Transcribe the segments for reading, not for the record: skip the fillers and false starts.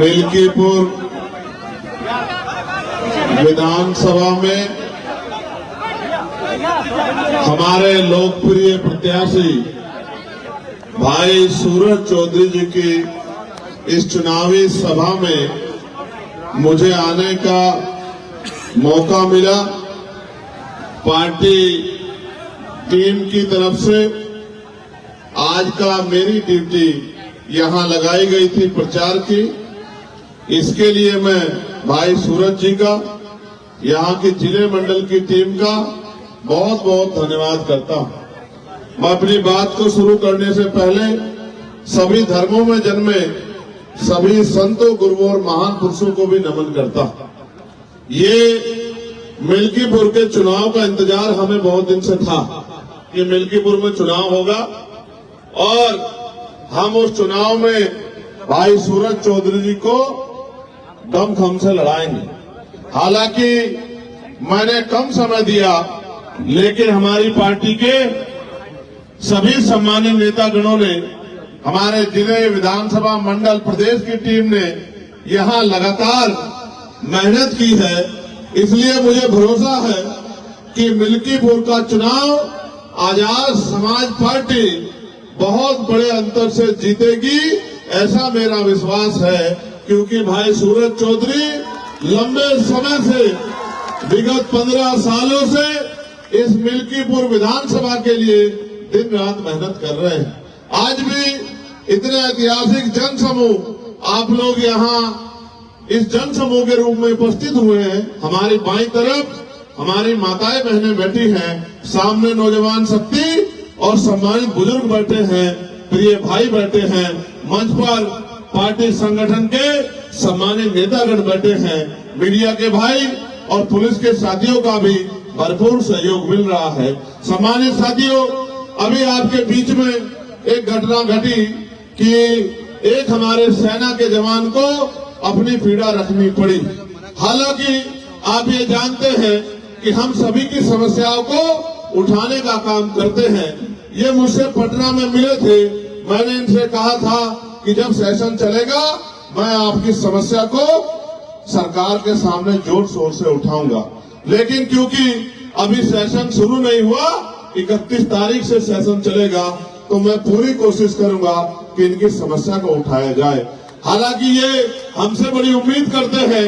मिल्कीपुर विधानसभा में हमारे लोकप्रिय प्रत्याशी भाई सूरज चौधरी जी की इस चुनावी सभा में मुझे आने का मौका मिला। पार्टी टीम की तरफ से आज का मेरी ड्यूटी यहां लगाई गई थी प्रचार की। इसके लिए मैं भाई सूरज जी का, यहां की जिले मंडल की टीम का बहुत बहुत धन्यवाद करता हूं। मैं अपनी बात को शुरू करने से पहले सभी धर्मों में जन्मे सभी संतों, गुरुओं और महान पुरुषों को भी नमन करता हूं। ये मिल्कीपुर के चुनाव का इंतजार हमें बहुत दिन से था कि मिल्कीपुर में चुनाव होगा और हम उस चुनाव में भाई सूरज चौधरी जी को दमखम से लड़ाएंगे। हालांकि मैंने कम समय दिया, लेकिन हमारी पार्टी के सभी सम्मानित नेतागणों ने, हमारे जिले, विधानसभा, मंडल, प्रदेश की टीम ने यहां लगातार मेहनत की है। इसलिए मुझे भरोसा है कि मिल्कीपुर का चुनाव आजाद समाज पार्टी बहुत बड़े अंतर से जीतेगी, ऐसा मेरा विश्वास है। क्योंकि भाई सूरज चौधरी लंबे समय से, विगत 15 सालों से इस मिल्कीपुर विधानसभा के लिए दिन रात मेहनत कर रहे हैं। आज भी इतने ऐतिहासिक जनसमूह आप लोग यहाँ इस जनसमूह के रूप में उपस्थित हुए हैं। हमारी बाईं तरफ हमारी माताएं बहनें बैठी हैं, सामने नौजवान शक्ति और सम्मानित बुजुर्ग बैठे हैं, प्रिय भाई बैठे हैं, मंच पर पार्टी संगठन के सम्मानित नेतागण बैठे हैं, मीडिया के भाई और पुलिस के साथियों का भी भरपूर सहयोग मिल रहा है। सम्मानित साथियों, अभी आपके बीच में एक घटना घटी कि एक हमारे सेना के जवान को अपनी पीड़ा रखनी पड़ी। हालांकि आप ये जानते हैं कि हम सभी की समस्याओं को उठाने का काम करते हैं। ये मुझसे पटना में मिले थे, मैंने इनसे कहा था कि जब सेशन चलेगा मैं आपकी समस्या को सरकार के सामने जोर शोर से उठाऊंगा। लेकिन क्योंकि अभी सेशन शुरू नहीं हुआ, 31 तारीख से सेशन चलेगा, तो मैं पूरी कोशिश करूंगा कि इनकी समस्या को उठाया जाए। हालांकि ये हमसे बड़ी उम्मीद करते हैं,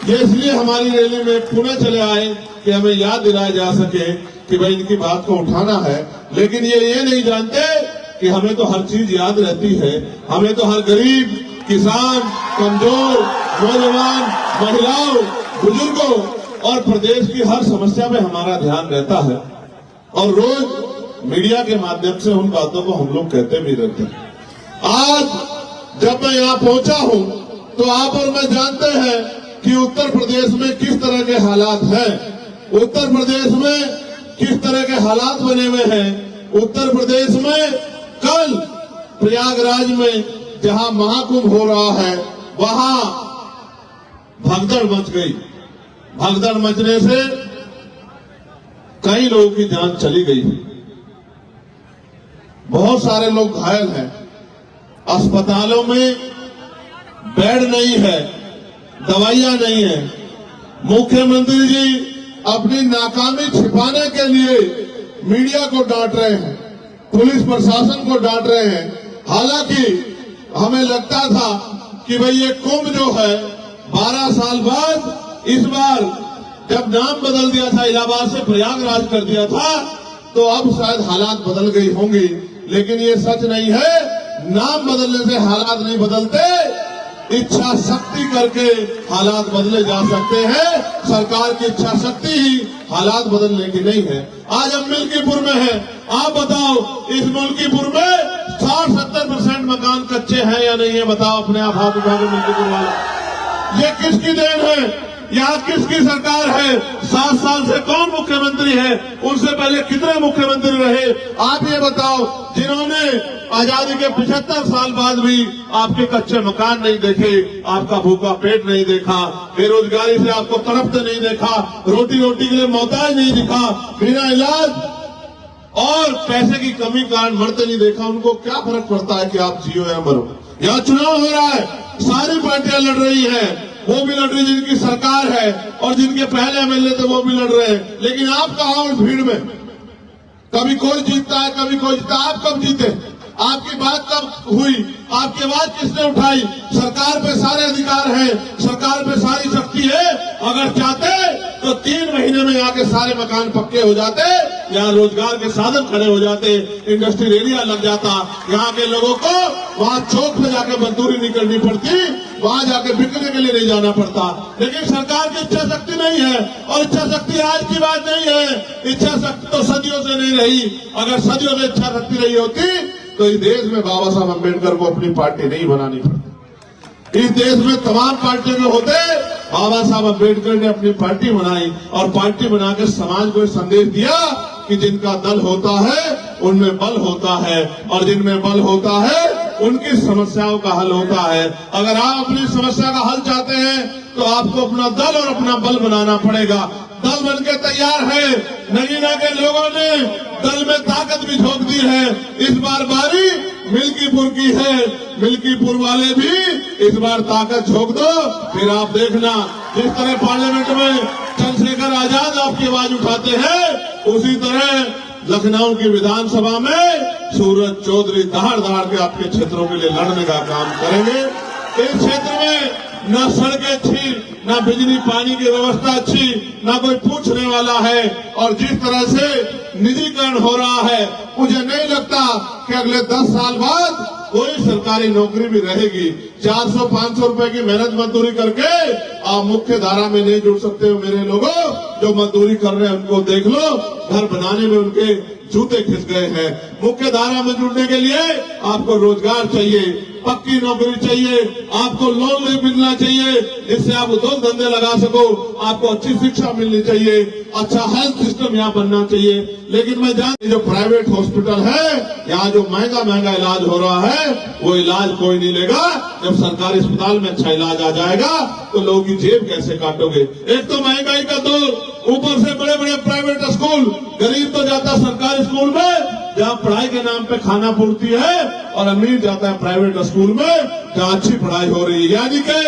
ये इसलिए हमारी रैली में पुणे चले आए कि हमें याद दिलाया जा सके कि भाई इनकी बात को उठाना है। लेकिन ये नहीं जानते कि हमें तो हर चीज याद रहती है। हमें तो हर गरीब, किसान, कमजोर, नौजवान, महिलाओं, बुजुर्गों और प्रदेश की हर समस्या में हमारा ध्यान रहता है और रोज मीडिया के माध्यम से उन बातों को हम लोग कहते भी रहते हैं। आज जब मैं यहाँ पहुंचा हूँ तो आप और मैं जानते हैं कि उत्तर प्रदेश में किस तरह के हालात हैं, उत्तर प्रदेश में किस तरह के हालात बने हुए हैं। उत्तर प्रदेश में कल प्रयागराज में जहां महाकुंभ हो रहा है, वहां भगदड़ मच गई। भगदड़ मचने से कई लोगों की जान चली गई, बहुत सारे लोग घायल हैं, अस्पतालों में बेड नहीं है, दवाइयां नहीं है। मुख्यमंत्री जी अपनी नाकामी छिपाने के लिए मीडिया को डांट रहे हैं, पुलिस प्रशासन को डांट रहे हैं। हालांकि हमें लगता था कि भाई ये कुंभ जो है 12 साल बाद, इस बार जब नाम बदल दिया था, इलाहाबाद से प्रयागराज कर दिया था, तो अब शायद हालात बदल गई होंगी। लेकिन ये सच नहीं है, नाम बदलने से हालात नहीं बदलते, इच्छा शक्ति करके हालात बदले जा सकते हैं। सरकार की इच्छा शक्ति ही हालात बदलने की नहीं है। आज हम मिल्कीपुर में हैं, आप बताओ इस मिल्कीपुर में 60-70% मकान कच्चे हैं या नहीं है? बताओ अपने आप हाथ उठा के मिल्कीपुर वाले। ये किसकी देन है? यहाँ किसकी सरकार है? 7 साल से कौन मुख्यमंत्री है? उनसे पहले कितने मुख्यमंत्री रहे? आप ये बताओ, जिन्होंने आजादी के 75 साल बाद भी आपके कच्चे मकान नहीं देखे, आपका भूखा पेट नहीं देखा, बेरोजगारी से आपको तड़पते नहीं देखा, रोटी के लिए मोहताज नहीं दिखा, बिना इलाज और पैसे की कमी कारण मरते नहीं देखा। उनको क्या फर्क पड़ता है कि आप जियो या मरो। यहाँ चुनाव हो रहा है, सारी पार्टियां लड़ रही हैं, वो भी लड़ रही जिनकी सरकार है और जिनके पहले एमएलए थे वो भी लड़ रहे हैं। लेकिन आप कहाँ हो इस भीड़ में? कभी कोई जीतता है, कभी कोई जीतता। आप कब जीते? आपकी बात कब हुई? आपकी आवाज किसने उठाई? सरकार पे सारे अधिकार हैं, सरकार पे सारी शक्ति है। अगर चाहते तो 3 महीने में यहाँ के सारे मकान पक्के हो जाते, यहाँ रोजगार के साधन खड़े हो जाते, इंडस्ट्रियल एरिया लग जाता। यहाँ के लोगों को वहाँ चौक पे जाके मजदूरी नहीं करनी पड़ती, वहाँ जाके बिकने के लिए नहीं जाना पड़ता। लेकिन सरकार की इच्छा शक्ति नहीं है, और इच्छा शक्ति आज की बात नहीं है। इच्छा शक्ति तो सदियों से नहीं रही। अगर सदियों से इच्छा शक्ति रही होती तो इस देश में बाबा साहब अम्बेडकर को अपनी पार्टी नहीं बनानी पड़ती। इस देश में तमाम पार्टियों में होते, बाबा साहब अम्बेडकर ने अपनी पार्टी बनाई और पार्टी बनाकर समाज को संदेश दिया कि जिनका दल होता है उनमें बल होता है, और जिनमें बल होता है उनकी समस्याओं का हल होता है। अगर आप अपनी समस्या का हल चाहते हैं तो आपको अपना दल और अपना बल बनाना पड़ेगा। दल बनके तैयार है। नगीना के लोगों ने दल में ताकत भी झोंक दी है। इस बार बारी मिल्कीपुर की है। मिल्कीपुर वाले भी इस बार ताकत झोंक दो, फिर आप देखना जिस तरह पार्लियामेंट में चंद्रशेखर आजाद आपकी आवाज उठाते हैं, उसी तरह लखनऊ की विधानसभा में सूरज चौधरी दहाड़ दहाड़ के आपके क्षेत्रों के लिए लड़ने का काम करेंगे। इस क्षेत्र में न सड़कें अच्छी, न बिजली पानी की व्यवस्था अच्छी, न कोई पूछने वाला है। और जिस तरह से निजीकरण हो रहा है, मुझे नहीं लगता कि अगले 10 साल बाद कोई सरकारी नौकरी भी रहेगी। 400-500 रुपए की मेहनत मजदूरी करके आप मुख्य धारा में नहीं जुड़ सकते हो। मेरे लोगों जो मजदूरी कर रहे हैं उनको देख लो, घर बनाने में उनके जूते खिंच गए हैं। मुख्य धारा में जुड़ने के लिए आपको रोजगार चाहिए, पक्की नौकरी चाहिए, आपको लोन भी मिलना चाहिए जिससे आप उद्योग धंधे लगा सको, आपको अच्छी शिक्षा मिलनी चाहिए, अच्छा हेल्थ सिस्टम यहाँ बनना चाहिए। लेकिन मैं जानती जो प्राइवेट हॉस्पिटल है, यहाँ जो महंगा महंगा इलाज हो रहा है वो इलाज कोई नहीं लेगा। जब सरकारी अस्पताल में अच्छा इलाज आ जाएगा तो लोगों की जेब कैसे काटोगे? एक तो महंगाई का दौर, ऊपर से बड़े बड़े प्राइवेट स्कूल। गरीब तो जाता सरकारी स्कूल में जहाँ पढ़ाई के नाम पे खाना पूर्ति है, और अमीर जाता है प्राइवेट स्कूल में जहाँ अच्छी पढ़ाई हो रही है। यानी कि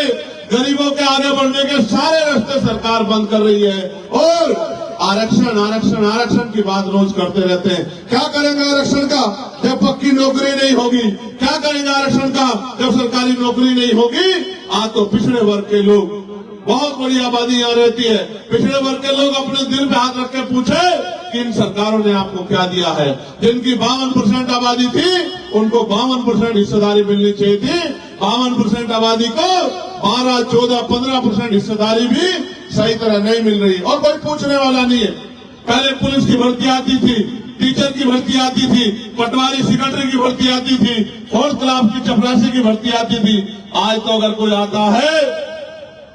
गरीबों के आगे बढ़ने के सारे रास्ते सरकार बंद कर रही है। और आरक्षण आरक्षण आरक्षण की बात रोज करते रहते हैं। क्या करेंगे आरक्षण का जब पक्की नौकरी नहीं होगी? क्या करेंगे आरक्षण का जब सरकारी नौकरी नहीं होगी? आज तो पिछड़े वर्ग के लोग, बहुत बड़ी आबादी यहाँ रहती है, पिछड़े वर्ग के लोग अपने दिल पे हाथ रख के पूछे कि इन सरकारों ने आपको क्या दिया है। जिनकी 52% आबादी थी उनको 52% हिस्सेदारी मिलनी चाहिए थी। 52% आबादी को 12, 14, 15% हिस्सेदारी भी सही तरह नहीं मिल रही, और कोई पूछने वाला नहीं है। पहले पुलिस की भर्ती आती थी, टीचर की भर्ती आती थी, पटवारी सेक्रेटरी की भर्ती आती थी, फोर्थ क्लास की चपरासी की भर्ती आती थी। आज तो अगर कोई आता है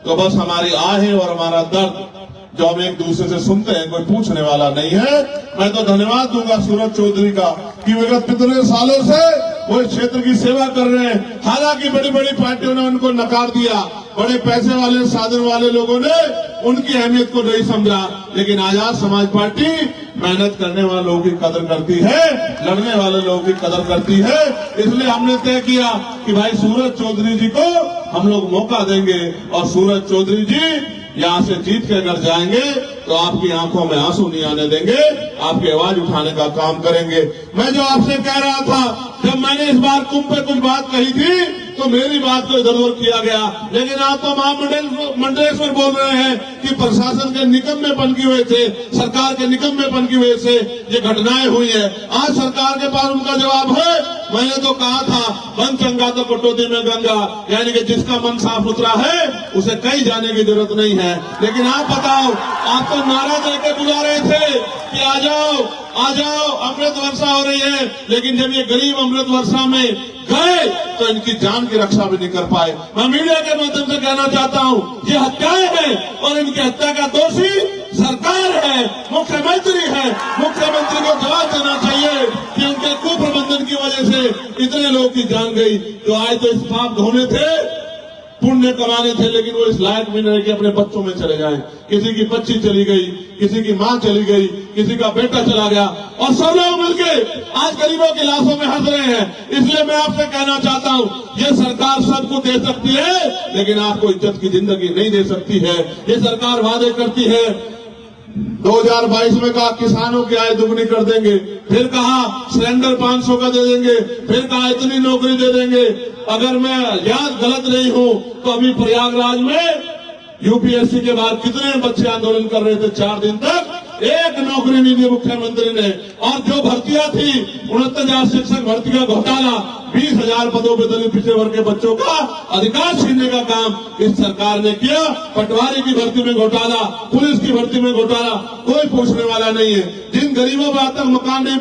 तो बस हमारी आहें और हमारा दर्द जो हम एक दूसरे से सुनते हैं, कोई पूछने वाला नहीं है। मैं तो धन्यवाद दूंगा सूरज चौधरी का कि विगत कितने सालों से वो इस क्षेत्र की सेवा कर रहे हैं। हालांकि बड़ी बड़ी पार्टियों ने उनको नकार दिया, बड़े पैसे वाले साधन वाले लोगों ने उनकी अहमियत को नहीं समझा, लेकिन आजाद समाज पार्टी मेहनत करने वाले लोगों की कदर करती है, लड़ने वाले लोगों की कदर करती है। इसलिए हमने तय किया कि भाई सूरज चौधरी जी को हम लोग मौका देंगे, और सूरज चौधरी जी यहाँ से जीत के अगर जाएंगे तो आपकी आंखों में आंसू नहीं आने देंगे, आपकी आवाज उठाने का काम करेंगे। मैं जो आपसे कह रहा था, जब मैंने इस बार कुंभ पे कुछ बात कही थी तो मेरी बात को इधर उधर किया गया, लेकिन आप तो महामंडलेश्वर बोल रहे हैं कि प्रशासन के निकम्मेपन की वजह से, सरकार के निकम्मेपन की वजह से ये घटनाएं हुई है। आज सरकार के पास उनका जवाब है। मैंने तो कहा था मन चंगा तो कटौती में गंगा, यानी कि जिसका मन साफ सुथरा है उसे कहीं जाने की जरूरत नहीं है। लेकिन आप बताओ, आप तो नारा देके बुला रहे थे कि आ जाओ आ जाओ, अमृत वर्षा हो रही है, लेकिन जब ये गरीब अमृत वर्षा में गए तो इनकी जान की रक्षा भी नहीं कर पाए। मैं मीडिया के माध्यम से कहना चाहता हूँ, ये हत्याएं हैं और इनकी हत्या का दोषी सरकार है, मुख्यमंत्री है। मुख्यमंत्री को जवाब देना चाहिए कि उनके कुप्रबंधन की वजह से इतने लोगों की जान गई। जो आए तो इस पाप धोने थे, पुण्य कमाने थे, लेकिन वो इस लायक भी नहीं कि अपने बच्चों में चले जाएं। किसी की बच्ची चली गई, किसी की मां चली गई, किसी का बेटा चला गया, और सब लोग मिलके आज गरीबों की लाशों में हंस रहे हैं। इसलिए मैं आपसे कहना चाहता हूं, ये सरकार सबको दे सकती है, लेकिन आपको इज्जत की जिंदगी नहीं दे सकती है। ये सरकार वादे करती है, 2022 में कहा किसानों की आय दुगनी कर देंगे, फिर कहा सिलेंडर 500 का दे देंगे, फिर कहा इतनी नौकरी दे देंगे। अगर मैं याद गलत नहीं हूं तो अभी प्रयागराज में यूपीएससी के बाद कितने बच्चे आंदोलन कर रहे थे, 4 दिन तक एक नौकरी नहीं दी मुख्यमंत्री ने। और जो भर्तियां थी 69,000 शिक्षक भर्ती का घोटाला, 20,000 पदों पर दलित पिछड़े वर्ग के बच्चों का अधिकार छीनने का काम इस सरकार ने किया। पटवारी की भर्ती में घोटाला, पुलिस की भर्ती में घोटाला, कोई पूछने वाला नहीं है। जिन गरीबों को आज तक मकान नहीं